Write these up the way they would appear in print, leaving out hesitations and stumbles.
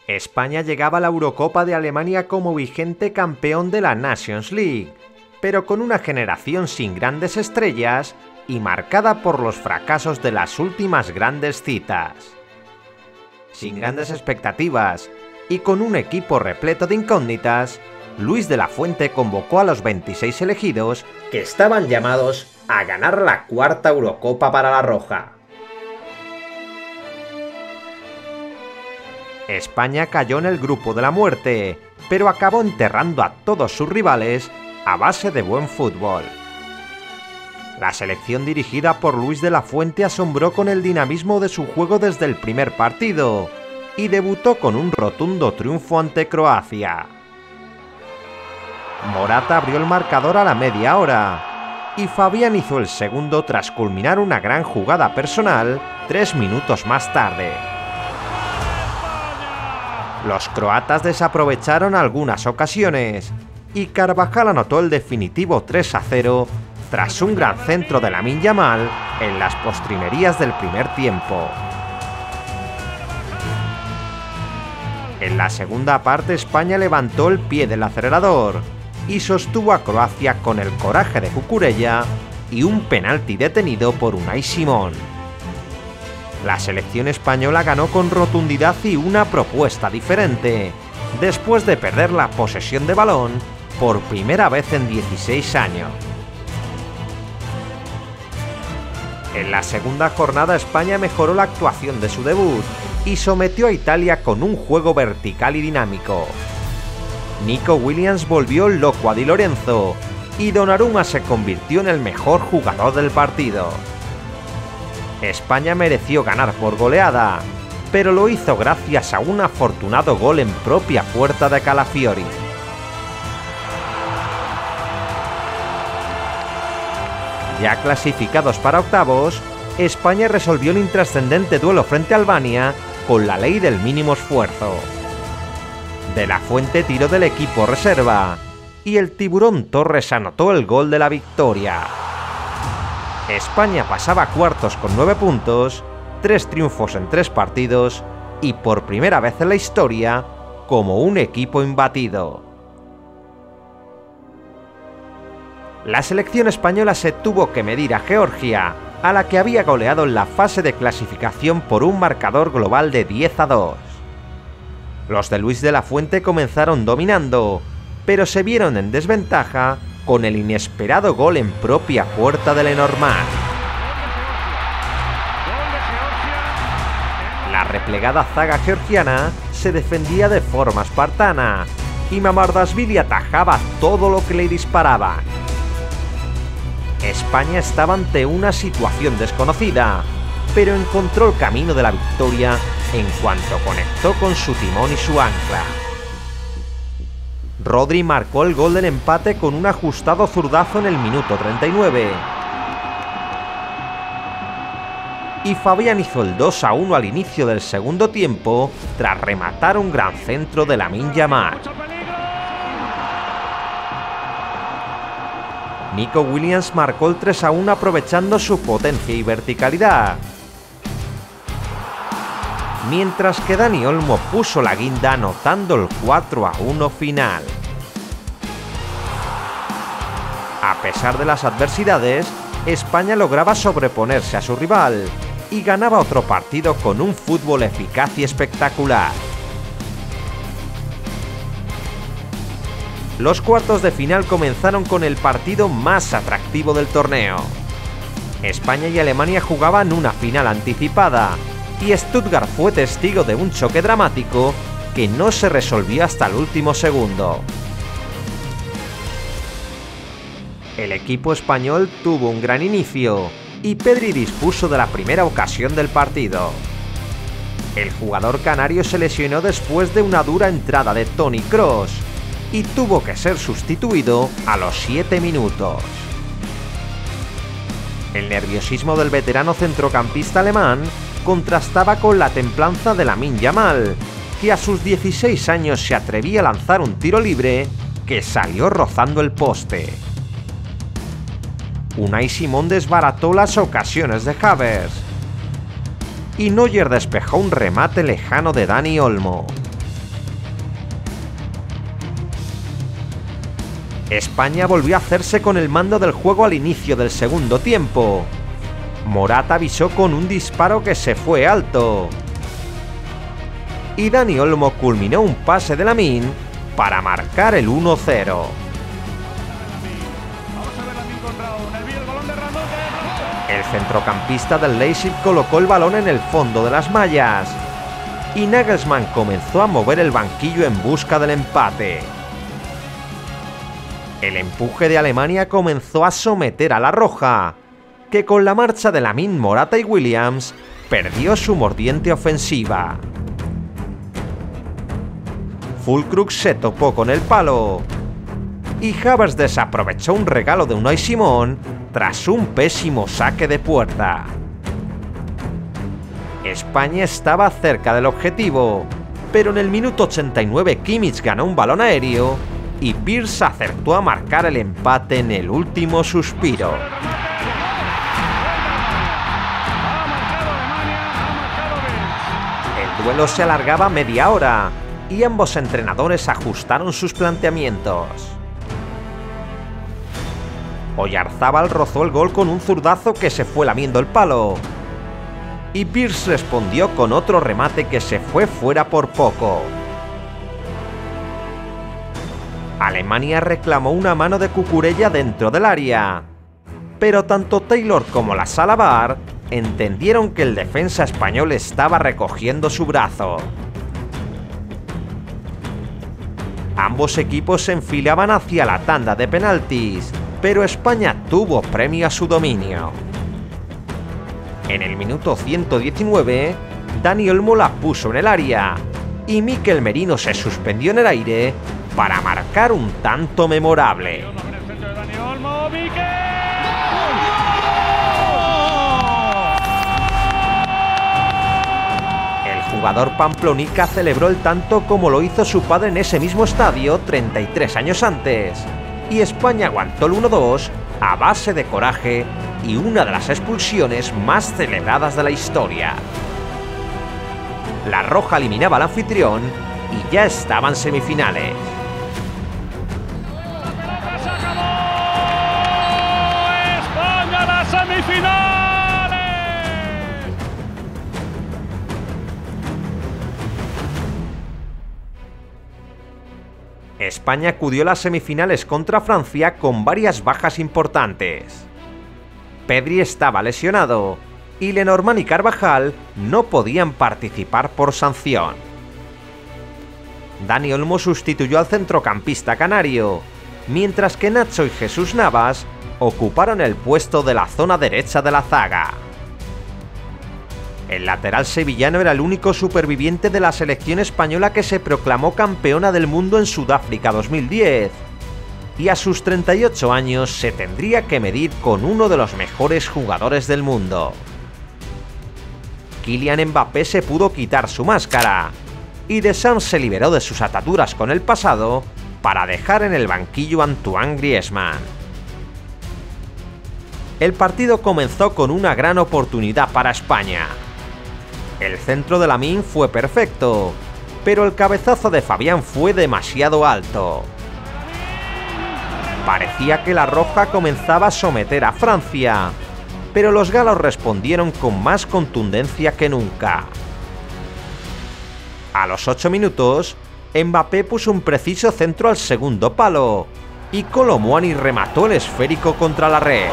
España llegaba a la Eurocopa de Alemania como vigente campeón de la Nations League, pero con una generación sin grandes estrellas y marcada por los fracasos de las últimas grandes citas. Sin grandes expectativas y con un equipo repleto de incógnitas, Luis de la Fuente convocó a los 26 elegidos que estaban llamados a ganar la cuarta Eurocopa para la Roja. España cayó en el grupo de la muerte, pero acabó enterrando a todos sus rivales a base de buen fútbol. La selección dirigida por Luis de la Fuente asombró con el dinamismo de su juego desde el primer partido y debutó con un rotundo triunfo ante Croacia. Morata abrió el marcador a la media hora y Fabián hizo el segundo tras culminar una gran jugada personal 3 minutos más tarde. Los croatas desaprovecharon algunas ocasiones y Carvajal anotó el definitivo 3-0 tras un gran centro de Lamine Yamal en las postrimerías del primer tiempo. En la segunda parte España levantó el pie del acelerador y sostuvo a Croacia con el coraje de Cucurella y un penalti detenido por Unai Simón. La selección española ganó con rotundidad y una propuesta diferente, después de perder la posesión de balón por primera vez en 16 años. En la segunda jornada España mejoró la actuación de su debut y sometió a Italia con un juego vertical y dinámico. Nico Williams volvió loco a Di Lorenzo y Donnarumma se convirtió en el mejor jugador del partido. España mereció ganar por goleada, pero lo hizo gracias a un afortunado gol en propia puerta de Calafiori. Ya clasificados para octavos, España resolvió el intrascendente duelo frente a Albania con la ley del mínimo esfuerzo. De la Fuente tiró del equipo reserva y el Tiburón Torres anotó el gol de la victoria. España pasaba a cuartos con 9 puntos, 3 triunfos en 3 partidos y por primera vez en la historia como un equipo imbatido. La selección española se tuvo que medir a Georgia, a la que había goleado en la fase de clasificación por un marcador global de 10-2. Los de Luis de la Fuente comenzaron dominando, pero se vieron en desventaja con el inesperado gol en propia puerta de Lenormand. La replegada zaga georgiana se defendía de forma espartana y Mamardashvili atajaba todo lo que le disparaban. España estaba ante una situación desconocida, pero encontró el camino de la victoria en cuanto conectó con su timón y su ancla. Rodri marcó el gol del empate con un ajustado zurdazo en el minuto 39. Y Fabián hizo el 2-1 al inicio del segundo tiempo tras rematar un gran centro de Lamine Yamal. Nico Williams marcó el 3-1 aprovechando su potencia y verticalidad, mientras que Dani Olmo puso la guinda anotando el 4-1 final. A pesar de las adversidades, España lograba sobreponerse a su rival y ganaba otro partido con un fútbol eficaz y espectacular. Los cuartos de final comenzaron con el partido más atractivo del torneo. España y Alemania jugaban una final anticipada, y Stuttgart fue testigo de un choque dramático que no se resolvió hasta el último segundo. El equipo español tuvo un gran inicio y Pedri dispuso de la primera ocasión del partido. El jugador canario se lesionó después de una dura entrada de Toni Kroos y tuvo que ser sustituido a los 7 minutos. El nerviosismo del veterano centrocampista alemán contrastaba con la templanza de Lamine Yamal, que a sus 16 años se atrevía a lanzar un tiro libre que salió rozando el poste. Unai Simón desbarató las ocasiones de Havertz y Neuer despejó un remate lejano de Dani Olmo. España volvió a hacerse con el mando del juego al inicio del segundo tiempo. Morata avisó con un disparo que se fue alto. Y Dani Olmo culminó un pase de Lamine para marcar el 1-0. El centrocampista del Leipzig colocó el balón en el fondo de las mallas y Nagelsmann comenzó a mover el banquillo en busca del empate. El empuje de Alemania comenzó a someter a la roja, que con la marcha de Lamine, Morata y Williams perdió su mordiente ofensiva. Füllkrug se topó con el palo y Havertz desaprovechó un regalo de Unai Simón tras un pésimo saque de puerta. España estaba cerca del objetivo, pero en el minuto 89 Kimmich ganó un balón aéreo y Pearce acertó a marcar el empate en el último suspiro. El duelo se alargaba media hora y ambos entrenadores ajustaron sus planteamientos. Oyarzábal rozó el gol con un zurdazo que se fue lamiendo el palo y Pearce respondió con otro remate que se fue fuera por poco. Alemania reclamó una mano de Cucurella dentro del área, pero tanto Taylor como la Sala VAR entendieron que el defensa español estaba recogiendo su brazo. Ambos equipos se enfilaban hacia la tanda de penaltis, pero España tuvo premio a su dominio. En el minuto 119, Dani Olmo la puso en el área y Mikel Merino se suspendió en el aire para marcar un tanto memorable. El jugador pamplonica celebró el tanto como lo hizo su padre en ese mismo estadio 33 años antes, y España aguantó el 1-2 a base de coraje y una de las expulsiones más celebradas de la historia. La roja eliminaba al anfitrión y ya estaban semifinales. ¡España las semifinales! España acudió a las semifinales contra Francia con varias bajas importantes. Pedri estaba lesionado y Lenormand y Carvajal no podían participar por sanción. Dani Olmo sustituyó al centrocampista canario, mientras que Nacho y Jesús Navas ocuparon el puesto de la zona derecha de la zaga. El lateral sevillano era el único superviviente de la selección española que se proclamó campeona del mundo en Sudáfrica 2010, y a sus 38 años se tendría que medir con uno de los mejores jugadores del mundo. Kylian Mbappé se pudo quitar su máscara, y Deschamps se liberó de sus ataduras con el pasado para dejar en el banquillo a Antoine Griezmann. El partido comenzó con una gran oportunidad para España. El centro de Lamine fue perfecto, pero el cabezazo de Fabián fue demasiado alto. Parecía que la roja comenzaba a someter a Francia, pero los galos respondieron con más contundencia que nunca. A los 8 minutos, Mbappé puso un preciso centro al segundo palo y Kolo Muani remató el esférico contra la red.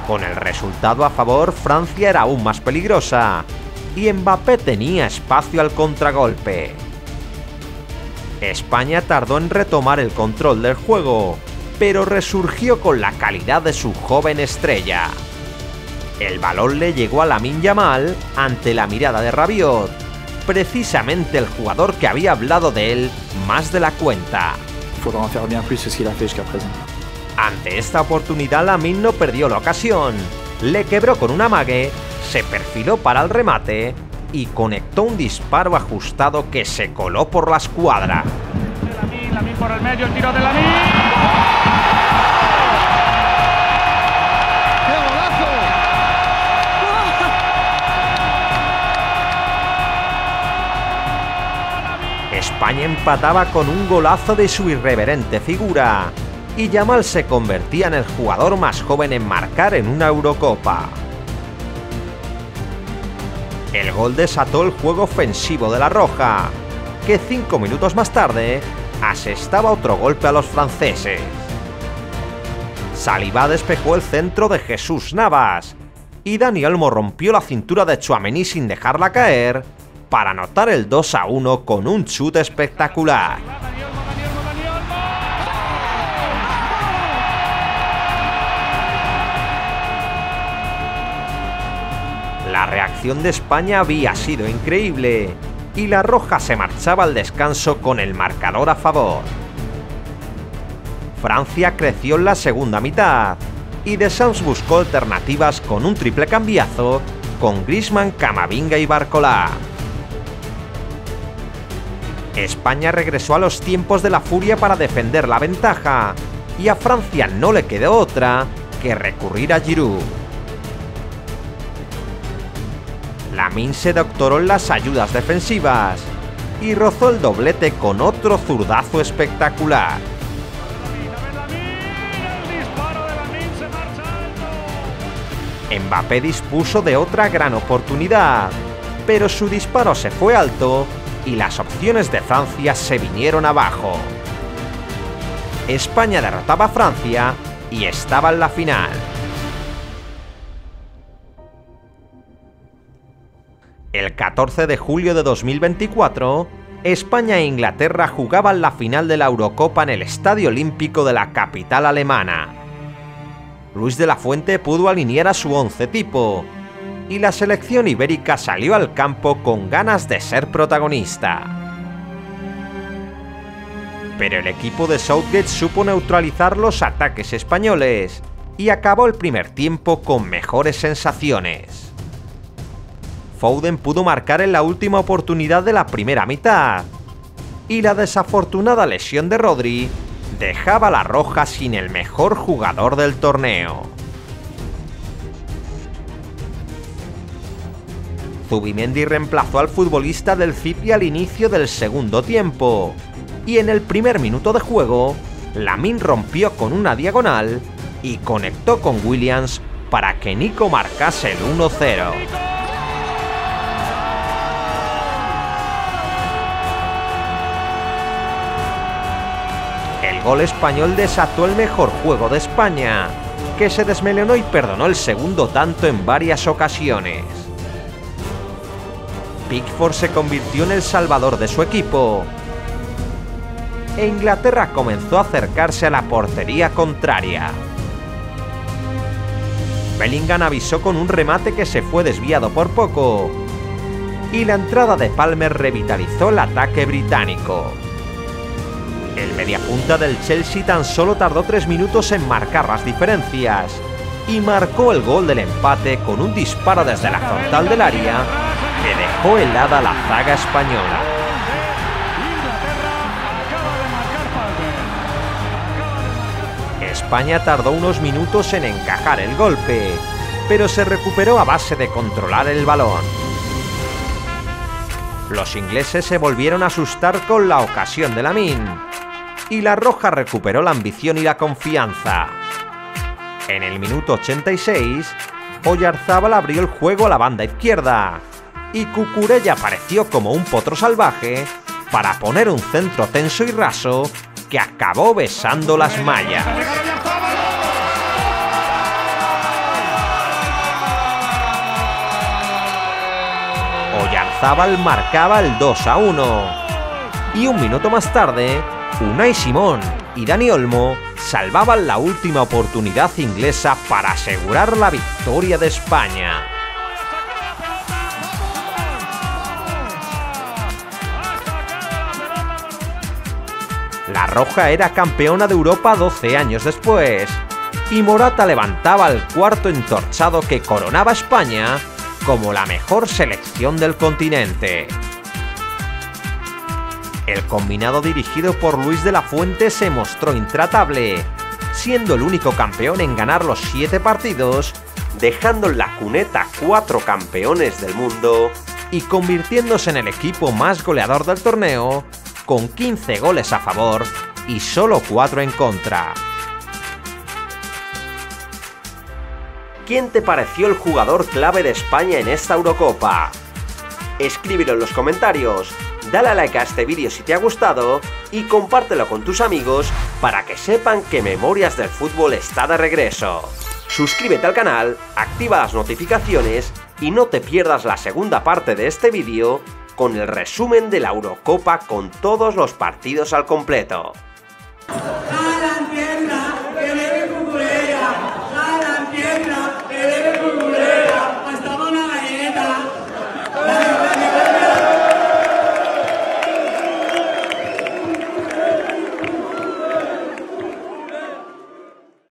Con el resultado a favor, Francia era aún más peligrosa y Mbappé tenía espacio al contragolpe. España tardó en retomar el control del juego, pero resurgió con la calidad de su joven estrella. El balón le llegó a Lamine Yamal ante la mirada de Rabiot, precisamente el jugador que había hablado de él más de la cuenta. Ante esta oportunidad, Lamine no perdió la ocasión, le quebró con un amague, se perfiló para el remate y conectó un disparo ajustado que se coló por la escuadra. Lamine por el medio, el tiro de Lamine. ¡Qué golazo! España empataba con un golazo de su irreverente figura, y Yamal se convertía en el jugador más joven en marcar en una Eurocopa. El gol desató el juego ofensivo de la Roja, que 5 minutos más tarde asestaba otro golpe a los franceses. Saliba despejó el centro de Jesús Navas, y Dani Olmo rompió la cintura de Tchouaméni sin dejarla caer, para anotar el 2-1 con un chute espectacular. La reacción de España había sido increíble, y la Roja se marchaba al descanso con el marcador a favor. Francia creció en la segunda mitad, y Deschamps buscó alternativas con un triple cambiazo con Griezmann, Camavinga y Barcola. España regresó a los tiempos de la furia para defender la ventaja, y a Francia no le quedó otra que recurrir a Giroud. Lamine se doctoró en las ayudas defensivas y rozó el doblete con otro zurdazo espectacular. Mbappé dispuso de otra gran oportunidad, pero su disparo se fue alto y las opciones de Francia se vinieron abajo. España derrotaba a Francia y estaba en la final. El 14 de julio de 2024, España e Inglaterra jugaban la final de la Eurocopa en el Estadio Olímpico de la capital alemana. Luis de la Fuente pudo alinear a su 11 tipo, y la selección ibérica salió al campo con ganas de ser protagonista. Pero el equipo de Southgate supo neutralizar los ataques españoles, y acabó el primer tiempo con mejores sensaciones. Foden pudo marcar en la última oportunidad de la primera mitad, y la desafortunada lesión de Rodri dejaba a la Roja sin el mejor jugador del torneo. Zubimendi reemplazó al futbolista del City al inicio del segundo tiempo, y en el primer minuto de juego, Lamine rompió con una diagonal y conectó con Williams para que Nico marcase el 1-0. El gol español desató el mejor juego de España, que se desmelenó y perdonó el segundo tanto en varias ocasiones. Pickford se convirtió en el salvador de su equipo, e Inglaterra comenzó a acercarse a la portería contraria. Bellingham avisó con un remate que se fue desviado por poco, y la entrada de Palmer revitalizó el ataque británico. El mediapunta del Chelsea tan solo tardó 3 minutos en marcar las diferencias, y marcó el gol del empate con un disparo desde la frontal del área que dejó helada la zaga española. España tardó unos minutos en encajar el golpe, pero se recuperó a base de controlar el balón. Los ingleses se volvieron a asustar con la ocasión de Lamine, y la Roja recuperó la ambición y la confianza. En el minuto 86, Oyarzábal abrió el juego a la banda izquierda, y Cucurella apareció como un potro salvaje para poner un centro tenso y raso que acabó besando las mallas. Oyarzábal marcaba el 2-1, y un minuto más tarde, Unai Simón y Dani Olmo salvaban la última oportunidad inglesa para asegurar la victoria de España. La Roja era campeona de Europa 12 años después, y Morata levantaba el cuarto entorchado que coronaba a España como la mejor selección del continente. El combinado dirigido por Luis de la Fuente se mostró intratable, siendo el único campeón en ganar los 7 partidos, dejando en la cuneta 4 campeones del mundo y convirtiéndose en el equipo más goleador del torneo, con 15 goles a favor y solo 4 en contra. ¿Quién te pareció el jugador clave de España en esta Eurocopa? Escríbelo en los comentarios, dale a like a este vídeo si te ha gustado y compártelo con tus amigos para que sepan que Memorias del Fútbol está de regreso. Suscríbete al canal, activa las notificaciones y no te pierdas la segunda parte de este vídeo con el resumen de la Eurocopa con todos los partidos al completo.